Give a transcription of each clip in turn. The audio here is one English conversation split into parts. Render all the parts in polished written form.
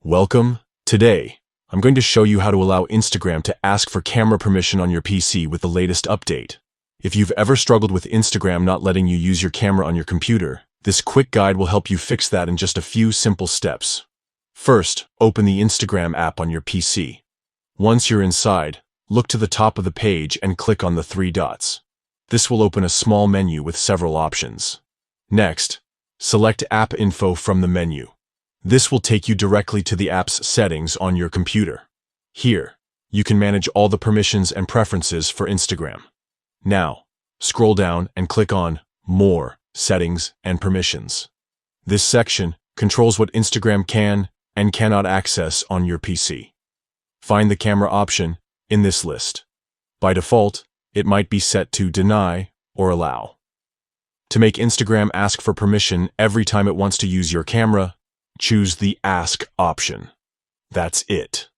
Welcome. Today, I'm going to show you how to allow Instagram to ask for camera permission on your PC with the latest update. If you've ever struggled with Instagram not letting you use your camera on your computer, this quick guide will help you fix that in just a few simple steps. First, open the Instagram app on your PC. Once you're inside, look to the top of the page and click on the three dots. This will open a small menu with several options. Next, select App Info from the menu. This will take you directly to the app's settings on your computer. Here, you can manage all the permissions and preferences for Instagram. Now, scroll down and click on More, Settings and Permissions. This section controls what Instagram can and cannot access on your PC. Find the camera option in this list. By default, it might be set to Deny or Allow. To make Instagram ask for permission every time it wants to use your camera, choose the Ask option. That's it.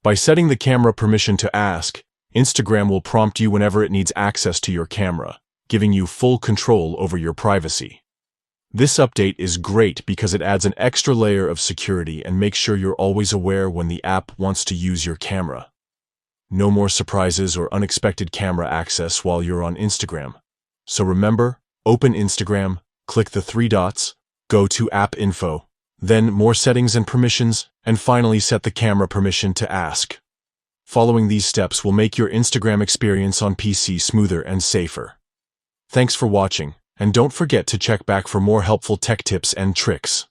By setting the camera permission to ask, Instagram will prompt you whenever it needs access to your camera, giving you full control over your privacy. This update is great because it adds an extra layer of security and makes sure you're always aware when the app wants to use your camera. No more surprises or unexpected camera access while you're on Instagram. So remember, open Instagram, click the three dots, go to App Info, then More Settings and Permissions, and finally set the camera permission to ask. Following these steps will make your Instagram experience on PC smoother and safer. Thanks for watching, and don't forget to check back for more helpful tech tips and tricks.